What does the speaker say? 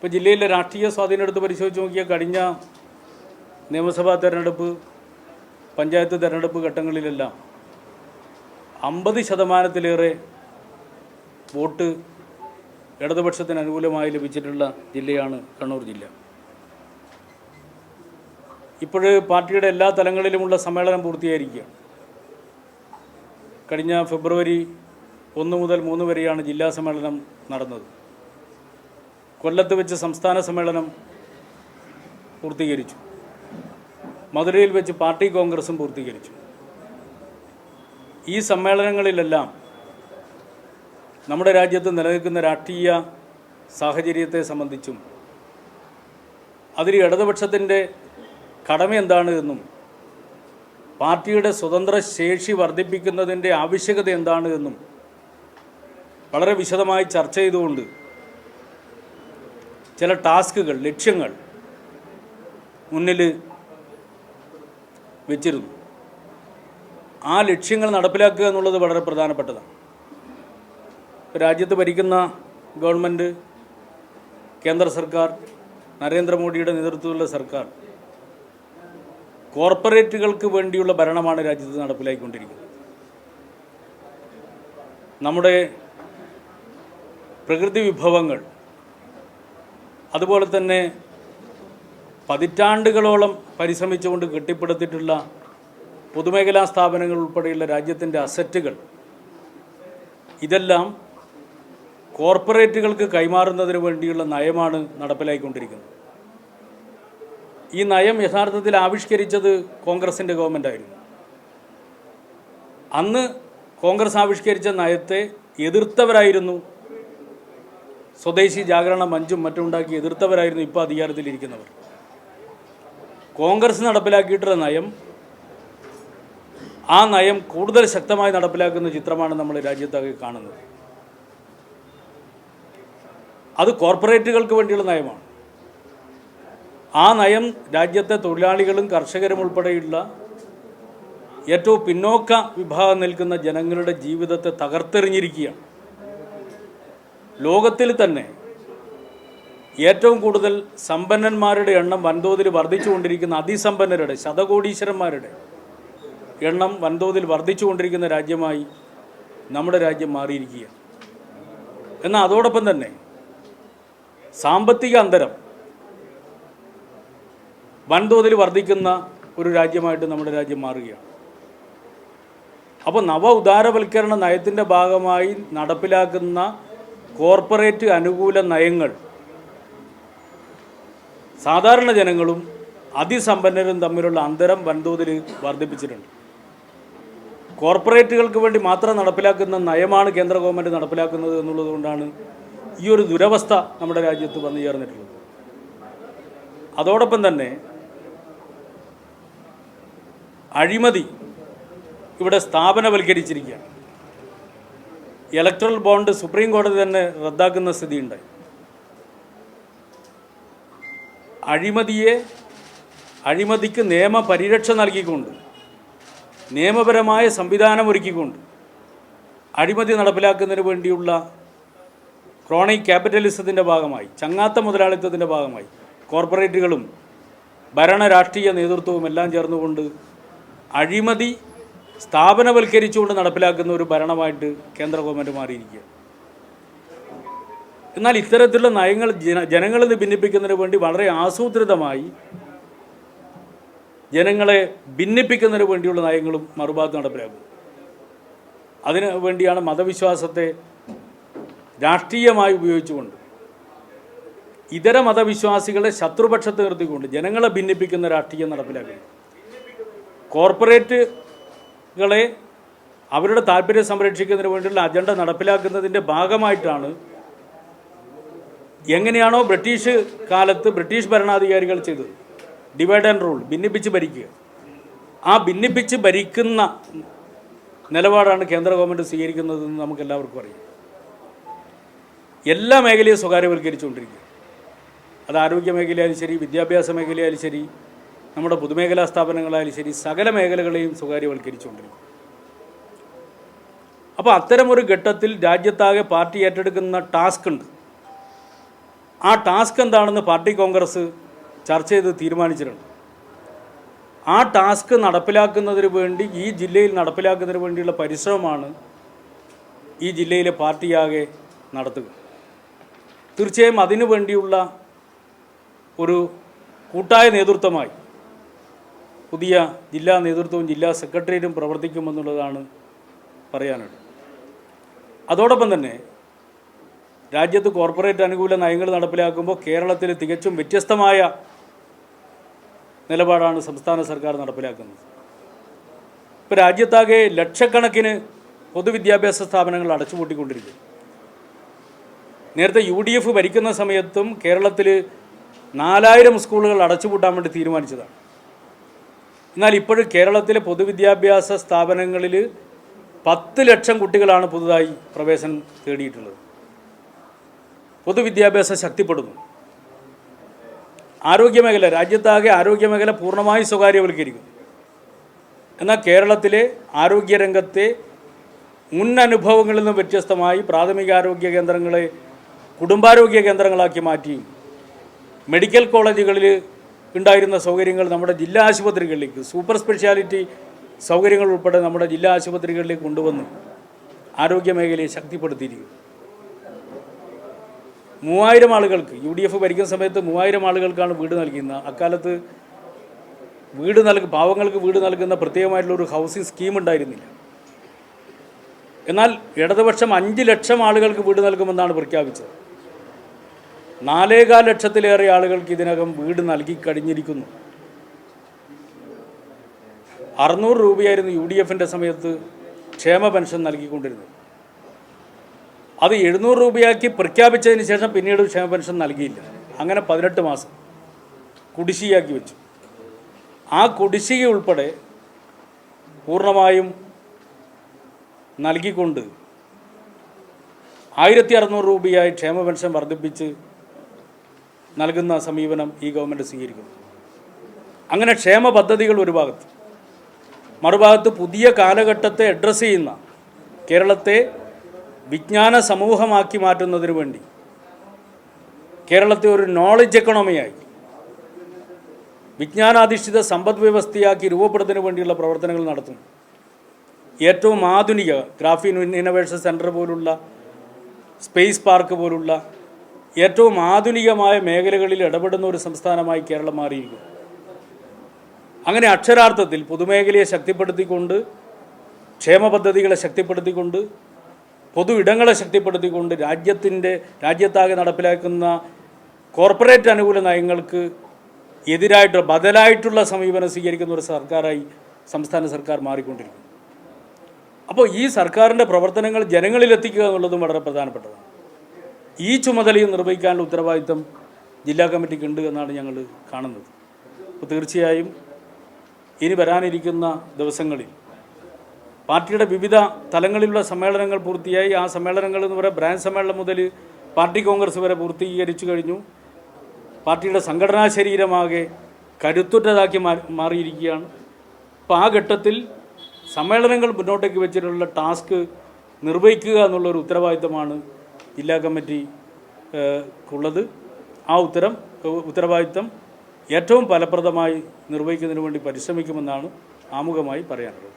ഇപ്പോൾ ജില്ലയിലെ രാഷ്ട്രീയ സ്വാധീനം എടുത്ത് പരിശോധിച്ച് നോക്കിയാൽ കഴിഞ്ഞ നിയമസഭാ തെരഞ്ഞെടുപ്പ്, പഞ്ചായത്ത് തെരഞ്ഞെടുപ്പ് ഘട്ടങ്ങളിലെല്ലാം 50% വോട്ട് ഇടതുപക്ഷത്തിന് അനുകൂലമായി ലഭിച്ചിട്ടുള്ള ജില്ലയാണ് കണ്ണൂർ ജില്ല. ഇപ്പോൾ പാർട്ടിയുടെ എല്ലാ തലങ്ങളിലുമുള്ള സമ്മേളനം പൂർത്തിയായിരിക്കുകയാണ്. കഴിഞ്ഞ ഫെബ്രുവരി 1 മുതൽ 3 വരെയാണ് ജില്ലാ സമ്മേളനം നടന്നത്. കൊല്ലത്ത് വെച്ച് സംസ്ഥാന സമ്മേളനം പൂർത്തീകരിച്ചു. മധുരയിൽ വെച്ച് പാർട്ടി കോൺഗ്രസും പൂർത്തീകരിച്ചു. ഈ സമ്മേളനങ്ങളിലെല്ലാം നമ്മുടെ രാജ്യത്ത് നിലനിൽക്കുന്ന രാഷ്ട്രീയ സാഹചര്യത്തെ സംബന്ധിച്ചും അതിൽ ഇടതുപക്ഷത്തിൻ്റെ കടമ എന്താണ് എന്നും പാർട്ടിയുടെ സ്വതന്ത്ര ശേഷി വർദ്ധിപ്പിക്കുന്നതിൻ്റെ ആവശ്യകത എന്താണ് എന്നും വളരെ വിശദമായി ചർച്ച ചെയ്തുകൊണ്ട് ചില ടാസ്കുകൾ, ലക്ഷ്യങ്ങൾ മുന്നിൽ വെച്ചിരുന്നു. ആ ലക്ഷ്യങ്ങൾ നടപ്പിലാക്കുക എന്നുള്ളത് വളരെ പ്രധാനപ്പെട്ടതാണ്. രാജ്യത്ത് ഭരിക്കുന്ന ഗവൺമെൻറ്, കേന്ദ്ര സർക്കാർ, നരേന്ദ്രമോദിയുടെ നേതൃത്വത്തിലുള്ള സർക്കാർ കോർപ്പറേറ്റുകൾക്ക് വേണ്ടിയുള്ള ഭരണമാണ് രാജ്യത്ത് നടപ്പിലാക്കിക്കൊണ്ടിരിക്കുന്നത്. നമ്മുടെ പ്രകൃതി വിഭവങ്ങൾ, അതുപോലെ തന്നെ പതിറ്റാണ്ടുകളോളം പരിശ്രമിച്ചുകൊണ്ട് കെട്ടിപ്പടുത്തിട്ടുള്ള പൊതുമേഖലാ സ്ഥാപനങ്ങൾ ഉൾപ്പെടെയുള്ള രാജ്യത്തിൻ്റെ അസറ്റുകൾ, ഇതെല്ലാം കോർപ്പറേറ്റുകൾക്ക് കൈമാറുന്നതിന് വേണ്ടിയുള്ള നയമാണ് നടപ്പിലാക്കിക്കൊണ്ടിരിക്കുന്നത്. ഈ നയം യഥാർത്ഥത്തിൽ ആവിഷ്കരിച്ചത് കോൺഗ്രസിൻ്റെ ഗവൺമെൻറ്റായിരുന്നു. അന്ന് കോൺഗ്രസ് ആവിഷ്കരിച്ച നയത്തെ എതിർത്തവരായിരുന്നു സ്വദേശി ജാഗരണ മഞ്ചും മറ്റുണ്ടാക്കി എതിർത്തവരായിരുന്നു ഇപ്പോൾ അധികാരത്തിലിരിക്കുന്നവർ. കോൺഗ്രസ് നടപ്പിലാക്കിയിട്ടുള്ള നയം, ആ നയം കൂടുതൽ ശക്തമായി നടപ്പിലാക്കുന്ന ചിത്രമാണ് നമ്മൾ രാജ്യത്താകെ കാണുന്നത്. അത് കോർപ്പറേറ്റുകൾക്ക് വേണ്ടിയുള്ള നയമാണ്. ആ നയം രാജ്യത്തെ തൊഴിലാളികളും കർഷകരും ഉൾപ്പെടെയുള്ള ഏറ്റവും പിന്നോക്ക വിഭാഗം നിൽക്കുന്ന ജനങ്ങളുടെ ജീവിതത്തെ തകർത്തെറിഞ്ഞിരിക്കുകയാണ്. ലോകത്തിൽ തന്നെ ഏറ്റവും കൂടുതൽ സമ്പന്നന്മാരുടെ എണ്ണം വൻതോതിൽ വർദ്ധിച്ചുകൊണ്ടിരിക്കുന്ന, അതിസമ്പന്നരുടെ, ശതകോടീശ്വരന്മാരുടെ എണ്ണം വൻതോതിൽ വർദ്ധിച്ചുകൊണ്ടിരിക്കുന്ന രാജ്യമായി നമ്മുടെ രാജ്യം മാറിയിരിക്കുകയാണ്. എന്നാൽ അതോടൊപ്പം തന്നെ സാമ്പത്തിക അന്തരം വൻതോതിൽ വർദ്ധിക്കുന്ന ഒരു രാജ്യമായിട്ട് നമ്മുടെ രാജ്യം മാറുകയാണ്. അപ്പോൾ നവ ഉദാരവൽക്കരണ നയത്തിൻ്റെ ഭാഗമായി നടപ്പിലാക്കുന്ന കോർപ്പറേറ്റ് അനുകൂല നയങ്ങൾ സാധാരണ ജനങ്ങളും അതിസമ്പന്നരും തമ്മിലുള്ള അന്തരം വൻതോതിൽ വർദ്ധിപ്പിച്ചിട്ടുണ്ട്. കോർപ്പറേറ്റുകൾക്ക് വേണ്ടി മാത്രം നടപ്പിലാക്കുന്ന നയമാണ് കേന്ദ്ര ഗവൺമെൻറ് നടപ്പിലാക്കുന്നത് എന്നുള്ളത് കൊണ്ടാണ് ഈ ഒരു ദുരവസ്ഥ നമ്മുടെ രാജ്യത്ത് വന്നു ചേർന്നിട്ടുള്ളത്. അതോടൊപ്പം തന്നെ അഴിമതി ഇവിടെ സ്ഥാപനവൽക്കരിച്ചിരിക്കുകയാണ്. ഇലക്ട്രൽ ബോണ്ട് സുപ്രീം കോടതി തന്നെ റദ്ദാക്കുന്ന സ്ഥിതിയുണ്ടായി. അഴിമതിക്ക് നിയമ പരിരക്ഷ നൽകിക്കൊണ്ട്, നിയമപരമായ സംവിധാനം ഒരുക്കിക്കൊണ്ട് അഴിമതി നടപ്പിലാക്കുന്നതിന് വേണ്ടിയുള്ള ക്രോണിക് ക്യാപിറ്റലിസത്തിൻ്റെ ഭാഗമായി, ചങ്ങാത്ത മുതലാളിത്തത്തിൻ്റെ ഭാഗമായി കോർപ്പറേറ്റുകളും ഭരണ രാഷ്ട്രീയ നേതൃത്വവും എല്ലാം ചേർന്നുകൊണ്ട് അഴിമതി സ്ഥാപനവൽക്കരിച്ചുകൊണ്ട് നടപ്പിലാക്കുന്ന ഒരു ഭരണമായിട്ട് കേന്ദ്ര ഗവൺമെൻറ് മാറിയിരിക്കുക. എന്നാൽ ഇത്തരത്തിലുള്ള നയങ്ങൾ ജനങ്ങളിൽ നിന്ന് ഭിന്നിപ്പിക്കുന്നതിന് വേണ്ടി വളരെ ആസൂത്രിതമായി ജനങ്ങളെ ഭിന്നിപ്പിക്കുന്നതിന് വേണ്ടിയുള്ള നയങ്ങളും മറുഭാഗത്ത് നടപ്പിലാക്കും. അതിനു വേണ്ടിയാണ് മതവിശ്വാസത്തെ രാഷ്ട്രീയമായി ഉപയോഗിച്ചുകൊണ്ട് ഇതര മതവിശ്വാസികളെ ശത്രുപക്ഷത്ത് നിർത്തിക്കൊണ്ട് ജനങ്ങളെ ഭിന്നിപ്പിക്കുന്ന രാഷ്ട്രീയം നടപ്പിലാക്കുന്നത്. കോർപ്പറേറ്റുകളെ അവരുടെ താല്പര്യം സംരക്ഷിക്കുന്നതിന് വേണ്ടിയുള്ള അജണ്ട നടപ്പിലാക്കുന്നതിൻ്റെ ഭാഗമായിട്ടാണ് എങ്ങനെയാണോ ബ്രിട്ടീഷ് കാലത്ത് ബ്രിട്ടീഷ് ഭരണാധികാരികൾ ചെയ്തത്, ഡിവൈഡ് ആൻഡ് റൂൾ, ഭിന്നിപ്പിച്ച് ഭരിക്കുക, ആ ഭിന്നിപ്പിച്ച് ഭരിക്കുന്ന നിലപാടാണ് കേന്ദ്ര ഗവൺമെൻറ് സ്വീകരിക്കുന്നതെന്ന് നമുക്കെല്ലാവർക്കും അറിയാം. എല്ലാ മേഖലയും സ്വകാര്യവൽക്കരിച്ചുകൊണ്ടിരിക്കുക. അത് ആരോഗ്യ മേഖലയായാലും ശരി, വിദ്യാഭ്യാസ മേഖലയായാലും ശരി, നമ്മുടെ പൊതുമേഖലാ സ്ഥാപനങ്ങളായാലും ശരി, സകല മേഖലകളെയും സ്വകാര്യവൽക്കരിച്ചുകൊണ്ടിരിക്കും. അപ്പോൾ അത്തരമൊരു ഘട്ടത്തിൽ രാജ്യത്താകെ പാർട്ടി ഏറ്റെടുക്കുന്ന ടാസ്ക് ഉണ്ട്. ആ ടാസ്ക് എന്താണെന്ന് പാർട്ടി കോൺഗ്രസ് ചർച്ച ചെയ്ത് തീരുമാനിച്ചിട്ടുണ്ട്. ആ ടാസ്ക് നടപ്പിലാക്കുന്നതിന് വേണ്ടി ഈ ജില്ലയിൽ നടപ്പിലാക്കുന്നതിന് വേണ്ടിയുള്ള പരിശ്രമമാണ് ഈ ജില്ലയിലെ പാർട്ടിയാകെ നടത്തുക. തീർച്ചയായും അതിനു വേണ്ടിയുള്ള ഒരു കൂട്ടായ നേതൃത്വമായി പുതിയ ജില്ലാ നേതൃത്വവും ജില്ലാ സെക്രട്ടേറിയറ്റും പ്രവർത്തിക്കുമെന്നുള്ളതാണ് പറയാനുള്ളത്. അതോടൊപ്പം തന്നെ രാജ്യത്ത് കോർപ്പറേറ്റ് അനുകൂല നയങ്ങൾ നടപ്പിലാക്കുമ്പോൾ കേരളത്തിൽ തികച്ചും വ്യത്യസ്തമായ നിലപാടാണ് സംസ്ഥാന സർക്കാർ നടപ്പിലാക്കുന്നത്. ഇപ്പോൾ രാജ്യത്താകെ ലക്ഷക്കണക്കിന് പൊതുവിദ്യാഭ്യാസ സ്ഥാപനങ്ങൾ അടച്ചുപൂട്ടിക്കൊണ്ടിരിക്കുന്നു. നേരത്തെ UDF ഭരിക്കുന്ന സമയത്തും കേരളത്തിൽ 4000 സ്കൂളുകൾ അടച്ചുപൂട്ടാൻ വേണ്ടി തീരുമാനിച്ചതാണ്. എന്നാൽ ഇപ്പോഴും കേരളത്തിലെ പൊതുവിദ്യാഭ്യാസ സ്ഥാപനങ്ങളിൽ 10 ലക്ഷം കുട്ടികളാണ് പുതുതായി പ്രവേശനം തേടിയിട്ടുള്ളത്. പൊതുവിദ്യാഭ്യാസം ശക്തിപ്പെടുന്നു. ആരോഗ്യമേഖല, രാജ്യത്താകെ ആരോഗ്യമേഖല പൂർണ്ണമായി സ്വകാര്യവൽക്കരിക്കുന്നു. എന്നാൽ കേരളത്തിലെ ആരോഗ്യരംഗത്തെ മുൻ അനുഭവങ്ങളിൽ നിന്നും വ്യത്യസ്തമായി പ്രാഥമികാരോഗ്യ കേന്ദ്രങ്ങളെ കുടുംബാരോഗ്യ കേന്ദ്രങ്ങളാക്കി മാറ്റിയും മെഡിക്കൽ കോളേജുകളിൽ ഉണ്ടായിരുന്ന സൗകര്യങ്ങൾ നമ്മുടെ ജില്ലാ ആശുപത്രികളിലേക്ക്, സൂപ്പർ സ്പെഷ്യാലിറ്റി സൗകര്യങ്ങൾ ഉൾപ്പെടെ നമ്മുടെ ജില്ലാ ആശുപത്രികളിലേക്ക് കൊണ്ടുവന്ന് ആരോഗ്യമേഖലയെ ശക്തിപ്പെടുത്തിയിരിക്കുന്നു. 3000 ആളുകൾക്ക് UDF ഭരിക്കുന്ന സമയത്ത് 3000 ആളുകൾക്കാണ് വീട് നൽകുന്നത്. അക്കാലത്ത് പാവങ്ങൾക്ക് വീട് നൽകുന്ന പ്രത്യേകമായിട്ടുള്ളൊരു ഹൗസിംഗ് സ്കീം ഉണ്ടായിരുന്നില്ല. എന്നാൽ ഇടതുപക്ഷം 5 ലക്ഷം ആളുകൾക്ക് വീട് നൽകുമെന്നാണ് പ്രഖ്യാപിച്ചത്. 4.25 ലക്ഷത്തിലേറെ ആളുകൾക്ക് ഇതിനകം വീട് നൽകി കഴിഞ്ഞിരിക്കുന്നു. 600 രൂപയായിരുന്നു UDFൻ്റെ സമയത്ത് ക്ഷേമ പെൻഷൻ നൽകിക്കൊണ്ടിരുന്നത്. അത് 700 രൂപയാക്കി പ്രഖ്യാപിച്ചതിന് ശേഷം പിന്നീട് ക്ഷേമ പെൻഷൻ നൽകിയില്ല. അങ്ങനെ 18 മാസം കുടിശ്ശികയാക്കി വെച്ചു. ആ കുടിശ്ശിക ഉൾപ്പെടെ പൂർണ്ണമായും നൽകിക്കൊണ്ട് 1600 രൂപയായി ക്ഷേമ പെൻഷൻ വർദ്ധിപ്പിച്ച് നൽകുന്ന സമീപനം ഈ ഗവൺമെൻറ് സ്വീകരിക്കുന്നു. അങ്ങനെ ക്ഷേമ പദ്ധതികൾ ഒരു ഭാഗത്ത്, മറുഭാഗത്ത് പുതിയ കാലഘട്ടത്തെ അഡ്രസ്സ് ചെയ്യുന്ന, കേരളത്തെ വിജ്ഞാന സമൂഹമാക്കി മാറ്റുന്നതിന് വേണ്ടി, കേരളത്തെ ഒരു നോളജ് എക്കണോമിയായി, വിജ്ഞാനാധിഷ്ഠിത സമ്പദ് വ്യവസ്ഥയാക്കി രൂപപ്പെടുന്നതിന് വേണ്ടിയുള്ള പ്രവർത്തനങ്ങൾ നടത്തുന്നു. ഏറ്റവും ആധുനിക ഗ്രാഫീൻ ഇന്നൊവേഷൻ സെൻറ്റർ പോലുള്ള, സ്പേസ് പാർക്ക് പോലുള്ള ഏറ്റവും ആധുനികമായ മേഖലകളിൽ ഇടപെടുന്ന ഒരു സംസ്ഥാനമായി കേരളം മാറിയിരിക്കുന്നു. അങ്ങനെ അക്ഷരാർത്ഥത്തിൽ പൊതുമേഖലയെ ശക്തിപ്പെടുത്തിക്കൊണ്ട്, ക്ഷേമ പദ്ധതികളെ ശക്തിപ്പെടുത്തിക്കൊണ്ട്, പൊതു ഇടങ്ങളെ ശക്തിപ്പെടുത്തിക്കൊണ്ട് രാജ്യത്താകെ നടപ്പിലാക്കുന്ന കോർപ്പറേറ്റ് അനുകൂല നയങ്ങൾക്ക് എതിരായിട്ടുള്ള ബദലായിട്ടുള്ള സമീപനം സ്വീകരിക്കുന്ന ഒരു സർക്കാരായി സംസ്ഥാന സർക്കാർ മാറിക്കൊണ്ടിരിക്കുന്നു. അപ്പോൾ ഈ സർക്കാരിൻ്റെ പ്രവർത്തനങ്ങൾ ജനങ്ങളിലെത്തിക്കുക എന്നുള്ളതും വളരെ പ്രധാനപ്പെട്ടതാണ്. ഈ ചുമതലയും നിർവഹിക്കാനുള്ള ഉത്തരവാദിത്തം ജില്ലാ കമ്മിറ്റിക്ക് ഉണ്ട് എന്നാണ് ഞങ്ങൾ കാണുന്നത്. അപ്പോൾ തീർച്ചയായും ഇനി വരാനിരിക്കുന്ന ദിവസങ്ങളിൽ പാർട്ടിയുടെ വിവിധ തലങ്ങളിലുള്ള സമ്മേളനങ്ങൾ പൂർത്തിയായി. ആ സമ്മേളനങ്ങൾ എന്ന് പറയുക ബ്രാഞ്ച് സമ്മേളനം മുതൽ പാർട്ടി കോൺഗ്രസ് വരെ പൂർത്തീകരിച്ചു കഴിഞ്ഞു. പാർട്ടിയുടെ സംഘടനാ ശരീരമാകെ കരുത്തുറ്റതാക്കി മാറിയിരിക്കുകയാണ്. അപ്പോൾ ആ ഘട്ടത്തിൽ സമ്മേളനങ്ങൾ മുന്നോട്ടേക്ക് വെച്ചിട്ടുള്ള ടാസ്ക് നിർവഹിക്കുക എന്നുള്ളൊരു ഉത്തരവാദിത്തമാണ് ജില്ലാ കമ്മിറ്റിക്കുള്ളത്. ആ ഉത്തരവാദിത്തം ഏറ്റവും ഫലപ്രദമായി നിർവഹിക്കുന്നതിന് വേണ്ടി പരിശ്രമിക്കുമെന്നാണ് ആമുഖമായി പറയാനുള്ളത്.